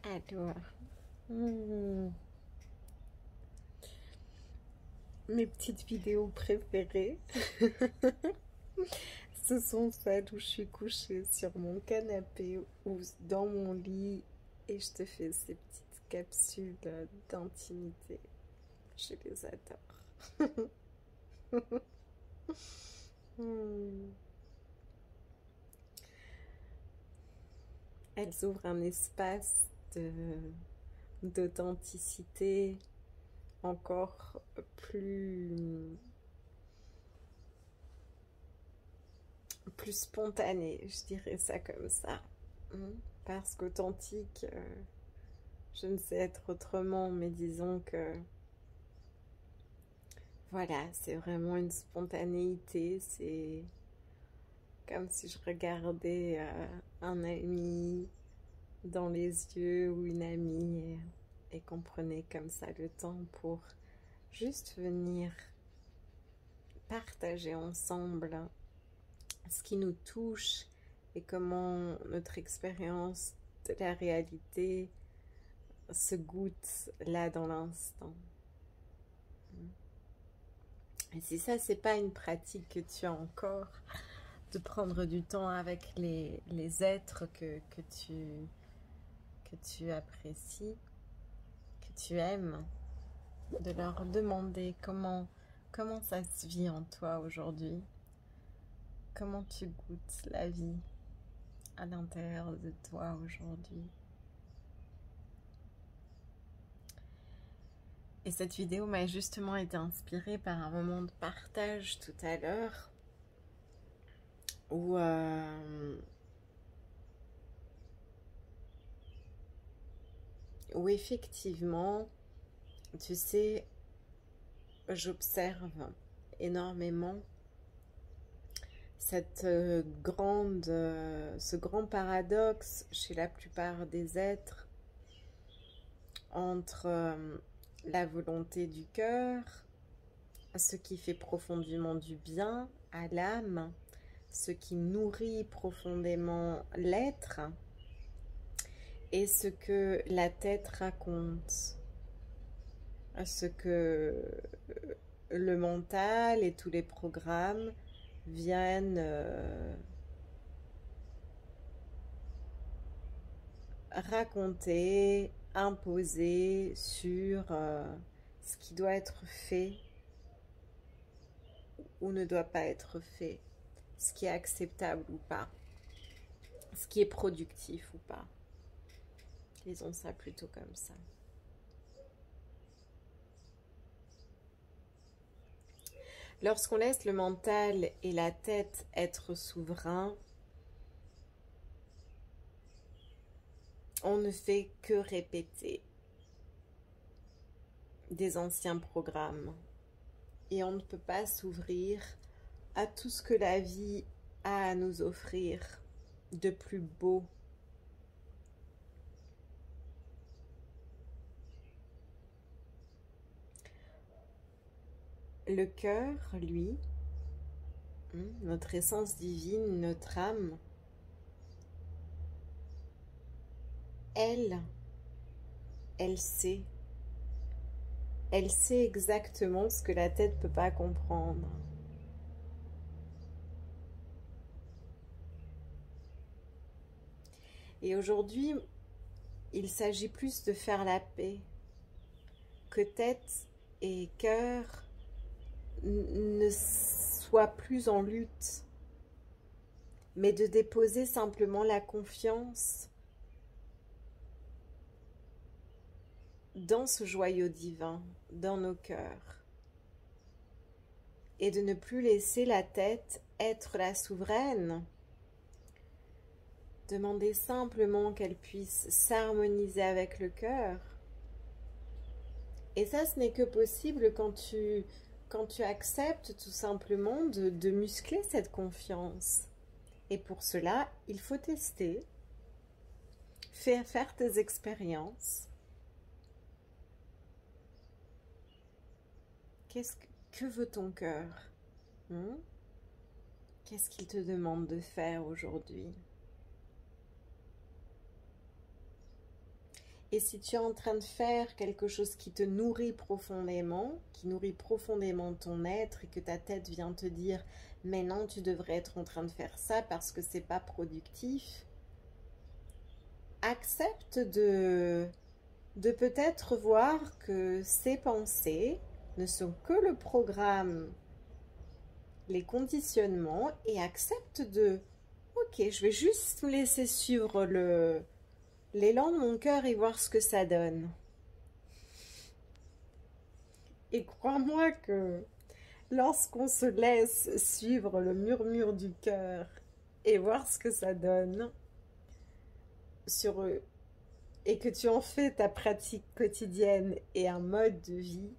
Alors, hmm, mes petites vidéos préférées, ce sont celles où je suis couchée sur mon canapé ou dans mon lit et je te fais ces petites capsules d'intimité. Je les adore. Hmm. Elles ouvrent un espace d'authenticité encore plus spontané, je dirais ça comme ça. Parce qu'authentique, je ne sais être autrement, mais disons que voilà, c'est vraiment une spontanéité. C'est comme si je regardais un ami dans les yeux ou une amie et qu'on prenait comme ça le temps pour juste venir partager ensemble ce qui nous touche et comment notre expérience de la réalité se goûte là dans l'instant. Et si ça, c'est pas une pratique que tu as encore, de prendre du temps avec les êtres que tu apprécies, que tu aimes, de leur demander comment ça se vit en toi aujourd'hui, comment tu goûtes la vie à l'intérieur de toi aujourd'hui. Et cette vidéo m'a justement été inspirée par un moment de partage tout à l'heure où effectivement, tu sais, j'observe énormément ce grand paradoxe chez la plupart des êtres entre la volonté du cœur, ce qui fait profondément du bien à l'âme, ce qui nourrit profondément l'être, et ce que la tête raconte, ce que le mental et tous les programmes viennent raconter, imposer sur ce qui doit être fait ou ne doit pas être fait, ce qui est acceptable ou pas, ce qui est productif ou pas. Disons ça plutôt comme ça. Lorsqu'on laisse le mental et la tête être souverains, on ne fait que répéter des anciens programmes et on ne peut pas s'ouvrir à tout ce que la vie a à nous offrir de plus beau. Le cœur, lui, notre essence divine, notre âme, elle sait. Elle sait exactement ce que la tête ne peut pas comprendre. Et aujourd'hui, il s'agit plus de faire la paix, que tête et cœur ne soient plus en lutte, mais de déposer simplement la confiance dans ce joyau divin, dans nos cœurs, et de ne plus laisser la tête être la souveraine. Demander simplement qu'elle puisse s'harmoniser avec le cœur. Et ça, ce n'est que possible quand tu acceptes tout simplement de muscler cette confiance. Et pour cela, il faut tester, faire tes expériences. Que veut ton cœur? Qu'est-ce qu'il te demande de faire aujourd'hui? Et si tu es en train de faire quelque chose qui te nourrit profondément, qui nourrit profondément ton être et que ta tête vient te dire « mais non, tu devrais être en train de faire ça parce que c'est pas productif », accepte de peut-être voir que ces pensées ne sont que le programme, les conditionnements, et accepte de « ok, je vais juste me laisser suivre l'élan de mon cœur et voir ce que ça donne ». Et crois-moi que lorsqu'on se laisse suivre le murmure du cœur et voir ce que ça donne sur eux, et que tu en fais ta pratique quotidienne et un mode de vie,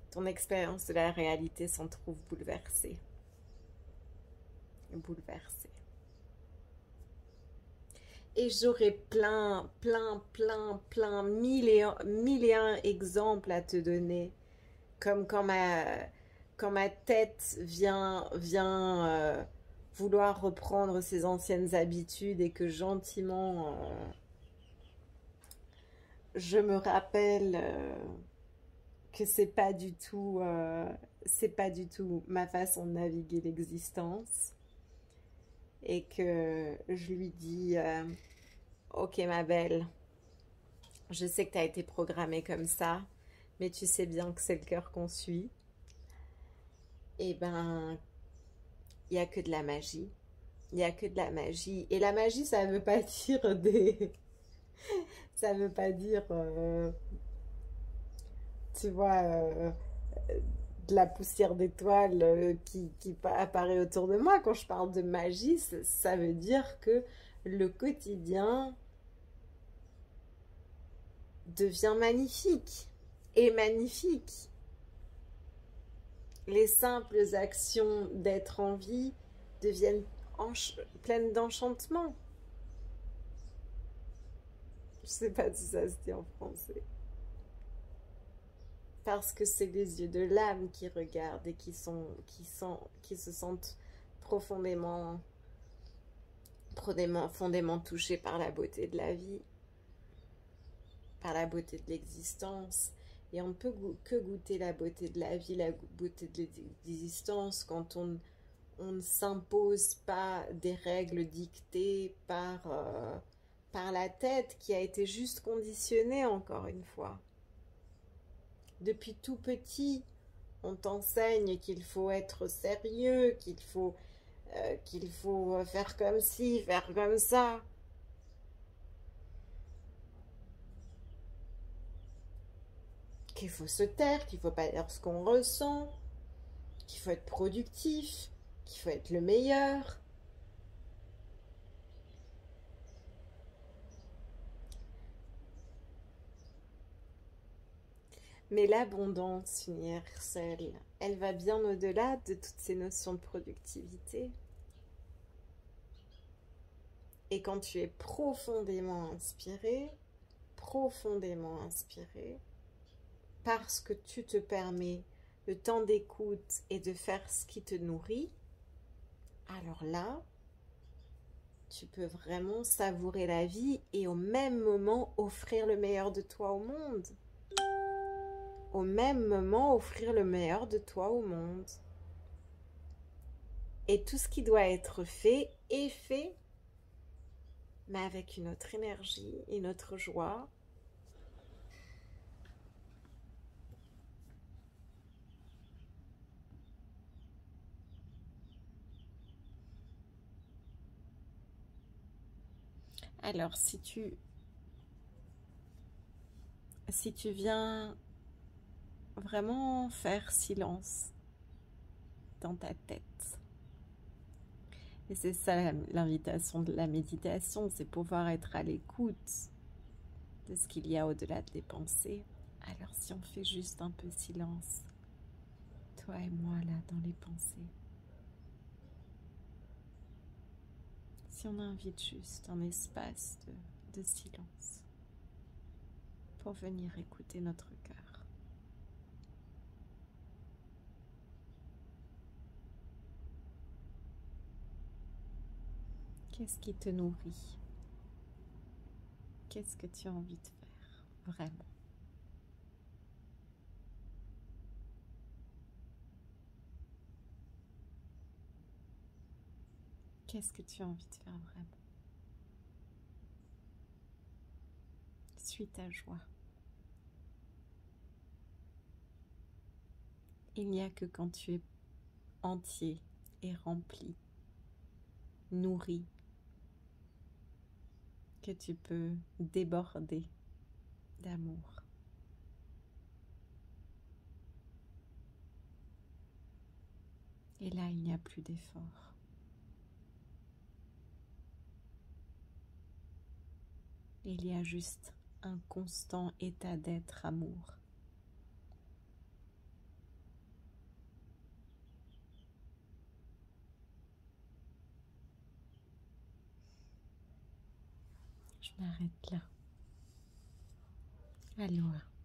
ton expérience de la réalité s'en trouve bouleversée. Bouleversée. Et j'aurais plein, mille et un exemples à te donner. Comme quand ma tête vient vouloir reprendre ses anciennes habitudes et que gentiment je me rappelle que c'est pas du tout ma façon de naviguer l'existence, et que je lui dis ok ma belle, je sais que tu as été programmée comme ça, mais tu sais bien que c'est le cœur qu'on suit. Et ben, il n'y a que de la magie. Il n'y a que de la magie. Et la magie, ça ne veut pas dire des... ça ne veut pas dire... tu vois... de la poussière d'étoiles qui apparaît autour de moi. Quand je parle de magie, ça veut dire que le quotidien devient magnifique. Et magnifique. Les simples actions d'être en vie deviennent pleines d'enchantement. Je sais pas si ça se dit en français. Parce que c'est les yeux de l'âme qui regardent et qui se sentent profondément touchés par la beauté de la vie, par la beauté de l'existence. Et on ne peut que goûter la beauté de la vie, la beauté de l'existence quand on ne s'impose pas des règles dictées par la tête qui a été juste conditionnée, encore une fois. Depuis tout petit, on t'enseigne qu'il faut être sérieux, qu'il faut faire comme ci, faire comme ça. Qu'il faut se taire, qu'il ne faut pas dire ce qu'on ressent, qu'il faut être productif, qu'il faut être le meilleur. Mais l'abondance universelle, elle va bien au-delà de toutes ces notions de productivité. Et quand tu es profondément inspiré, parce que tu te permets le temps d'écoute et de faire ce qui te nourrit, alors là, tu peux vraiment savourer la vie et au même moment offrir le meilleur de toi au monde. Au même moment, offrir le meilleur de toi au monde. Et tout ce qui doit être fait est fait, mais avec une autre énergie, une autre joie. Alors, si tu viens vraiment faire silence dans ta tête, et c'est ça l'invitation de la méditation, c'est pouvoir être à l'écoute de ce qu'il y a au-delà des pensées. Alors si on fait juste un peu silence, toi et moi là dans les pensées, si on invite juste un espace de silence pour venir écouter notre cœur. Qu'est-ce qui te nourrit? Qu'est-ce que tu as envie de faire, vraiment? Qu'est-ce que tu as envie de faire vraiment? Suis ta joie. Il n'y a que quand tu es entier et rempli, nourri, que tu peux déborder d'amour. Et là, il n'y a plus d'effort. Il y a juste un constant état d'être amour. Je m'arrête là. Aloha.